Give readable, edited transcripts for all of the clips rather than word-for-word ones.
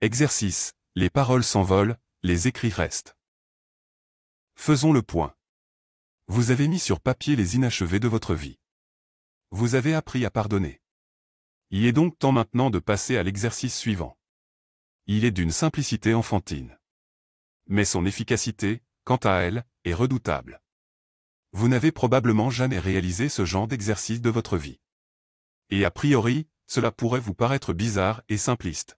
Exercice, les paroles s'envolent, les écrits restent. Faisons le point. Vous avez mis sur papier les inachevés de votre vie. Vous avez appris à pardonner. Il est donc temps maintenant de passer à l'exercice suivant. Il est d'une simplicité enfantine. Mais son efficacité, quant à elle, est redoutable. Vous n'avez probablement jamais réalisé ce genre d'exercice de votre vie. Et a priori, cela pourrait vous paraître bizarre et simpliste.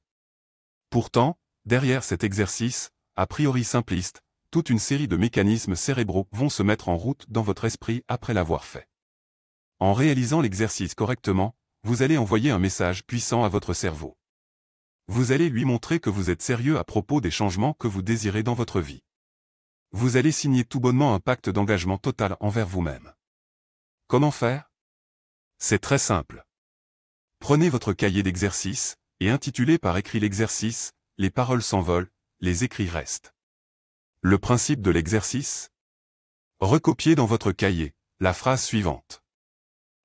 Pourtant, derrière cet exercice, a priori simpliste, toute une série de mécanismes cérébraux vont se mettre en route dans votre esprit après l'avoir fait. En réalisant l'exercice correctement, vous allez envoyer un message puissant à votre cerveau. Vous allez lui montrer que vous êtes sérieux à propos des changements que vous désirez dans votre vie. Vous allez signer tout bonnement un pacte d'engagement total envers vous-même. Comment faire? C'est très simple. Prenez votre cahier d'exercice, et intitulez par écrit l'exercice, « Les paroles s'envolent, les écrits restent ». Le principe de l'exercice? Recopiez dans votre cahier la phrase suivante.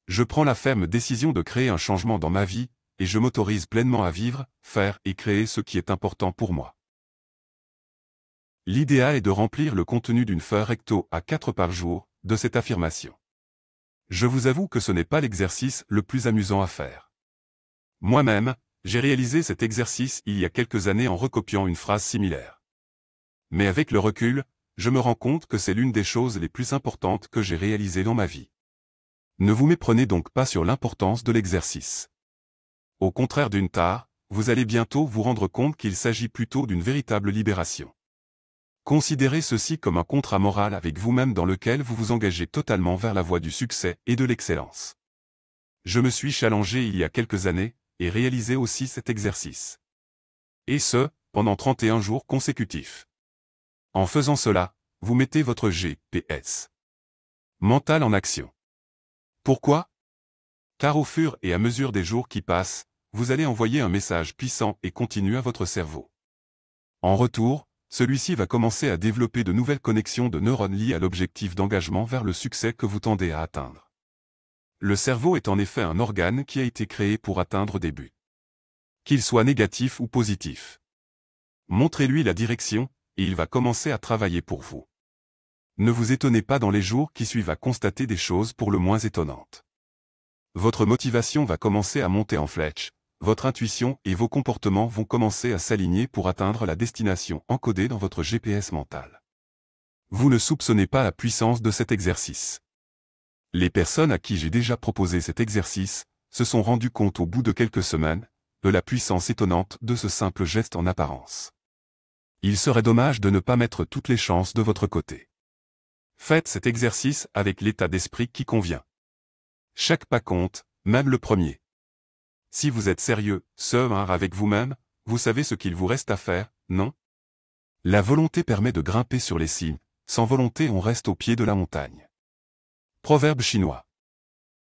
Je prends la ferme décision de créer un changement dans ma vie, et je m'autorise pleinement à vivre, faire et créer ce qui est important pour moi. L'idéal est de remplir le contenu d'une feuille recto A4 par jour, de cette affirmation. Je vous avoue que ce n'est pas l'exercice le plus amusant à faire. Moi-même, j'ai réalisé cet exercice il y a quelques années en recopiant une phrase similaire. Mais avec le recul, je me rends compte que c'est l'une des choses les plus importantes que j'ai réalisées dans ma vie. Ne vous méprenez donc pas sur l'importance de l'exercice. Au contraire d'une tare, vous allez bientôt vous rendre compte qu'il s'agit plutôt d'une véritable libération. Considérez ceci comme un contrat moral avec vous-même dans lequel vous vous engagez totalement vers la voie du succès et de l'excellence. Je me suis challengé il y a quelques années, et réalisé aussi cet exercice. Et ce, pendant 31 jours consécutifs. En faisant cela, vous mettez votre GPS mental en action. Pourquoi? Car au fur et à mesure des jours qui passent, vous allez envoyer un message puissant et continu à votre cerveau. En retour, celui-ci va commencer à développer de nouvelles connexions de neurones liées à l'objectif d'engagement vers le succès que vous tendez à atteindre. Le cerveau est en effet un organe qui a été créé pour atteindre des buts. Qu'il soit négatif ou positif. Montrez-lui la direction, et il va commencer à travailler pour vous. Ne vous étonnez pas dans les jours qui suivent à constater des choses pour le moins étonnantes. Votre motivation va commencer à monter en flèche, votre intuition et vos comportements vont commencer à s'aligner pour atteindre la destination encodée dans votre GPS mental. Vous ne soupçonnez pas la puissance de cet exercice. Les personnes à qui j'ai déjà proposé cet exercice se sont rendues compte au bout de quelques semaines de la puissance étonnante de ce simple geste en apparence. Il serait dommage de ne pas mettre toutes les chances de votre côté. Faites cet exercice avec l'état d'esprit qui convient. Chaque pas compte, même le premier. Si vous êtes sérieux, serein avec vous-même, vous savez ce qu'il vous reste à faire, non? La volonté permet de grimper sur les cimes, sans volonté on reste au pied de la montagne. Proverbe chinois.